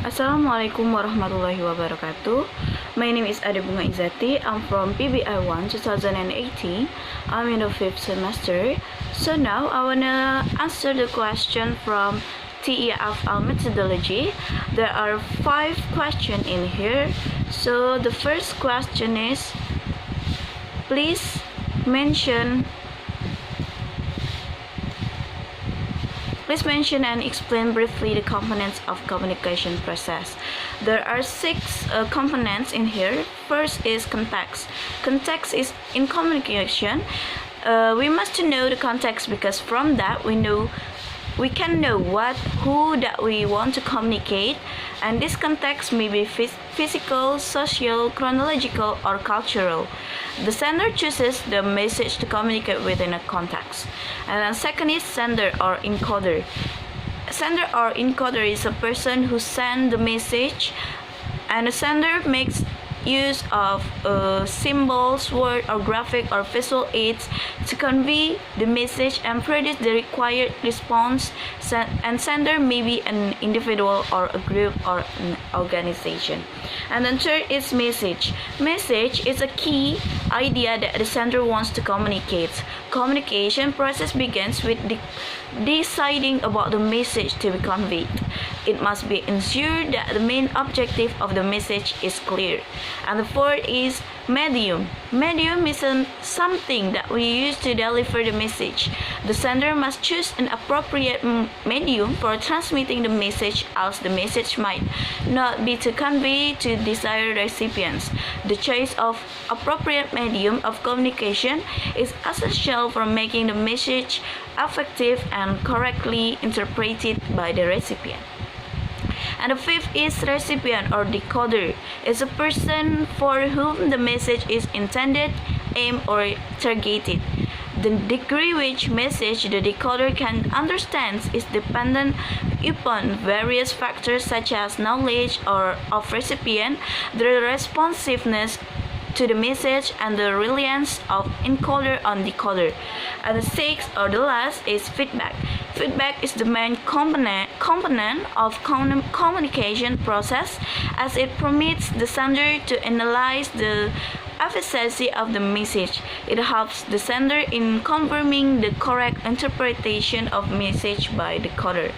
Assalamualaikum warahmatullahi wabarakatuh. My name is Ade Bunga Izzati. I'm from PBI 1 2018. I'm in the 5th semester. So now I wanna answer the question from TEFL methodology. There are 5 questions in here. So the first question is, please mention and explain briefly the components of communication process. There are 6 components in here. First is context. Context is in communication. We must know the context because from that we can know who that we want to communicate, and this context may be physical, social, chronological, or cultural. The sender chooses the message to communicate within a context. And then second is sender or encoder. Sender or encoder is a person who sends the message, and the sender makes use of symbols, word or graphic or visual aids to convey the message and produce the required response. And sender may be an individual or a group or an organization. And then third is message. Message is a key idea that the sender wants to communicate. Communication process begins with deciding about the message to be conveyed. It must be ensured that the main objective of the message is clear. And the fourth is medium. Medium is something that we use to deliver the message. The sender must choose an appropriate medium for transmitting the message, else the message might not be to convey to desired recipients. The choice of appropriate medium of communication is essential for making the message effective and correctly interpreted by the recipient. And the fifth is recipient or decoder. It's a person for whom the message is intended, aimed, or targeted. The degree which message the decoder can understand is dependent upon various factors such as knowledge of recipient, the responsiveness to the message, and the reliance of encoder on decoder. And the sixth or the last is feedback. Feedback is the main component of communication process, as it permits the sender to analyze the efficiency of the message. It helps the sender in confirming the correct interpretation of message by the decoder.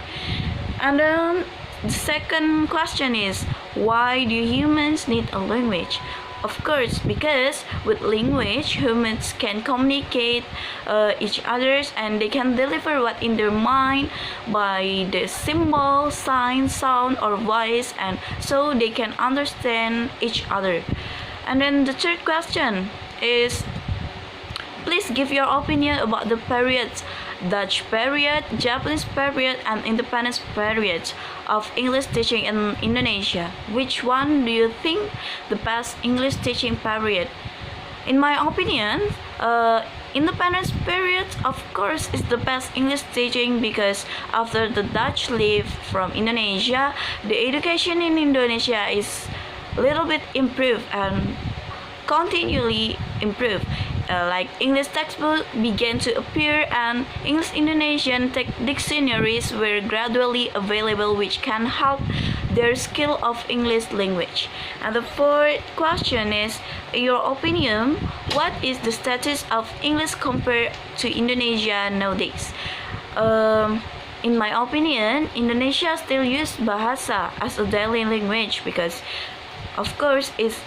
And then the second question is, why do humans need a language? Of course, because with language, humans can communicate each others, and they can deliver what in their mind by the symbol, sign, sound, or voice, and so they can understand each other. And then the third question is, please give your opinion about the periods: Dutch period, Japanese period, and independence period of English teaching in Indonesia. Which one do you think the best English teaching period? In my opinion, independence period, of course, is the best English teaching because after the Dutch leave from Indonesia, the education in Indonesia is a little bit improved and continually improved. Like English textbooks began to appear, and English Indonesian dictionaries were gradually available, which can help their skill of English language. And the fourth question is, in your opinion, what is the status of English compared to Indonesia nowadays? In my opinion, Indonesia still uses Bahasa as a daily language because, of course, it's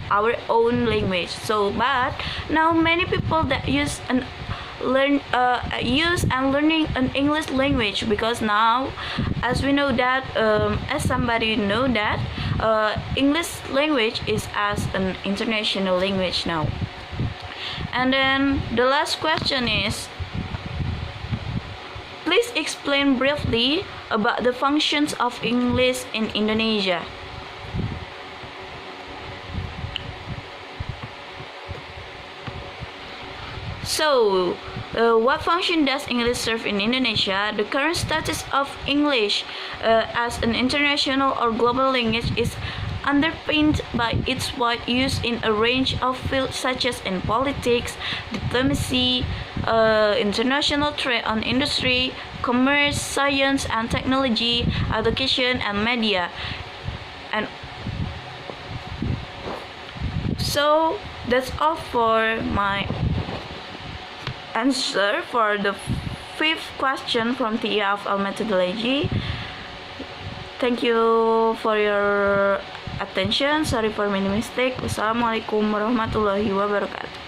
our own language. So, but now many people that use and learning an English language, because now, as we know that, as somebody know that, English language is as an international language now. And then the last question is, please explain briefly about the functions of English in Indonesia. So, what function does English serve in Indonesia? The current status of English as an international or global language is underpinned by its wide use in a range of fields such as in politics, diplomacy, international trade and industry, commerce, science and technology, education and media. And so that's all for my answer for the fifth question from TEFL methodology. Thank you for your attention. Sorry for many mistakes. Wassalamualaikum warahmatullahi wabarakatuh.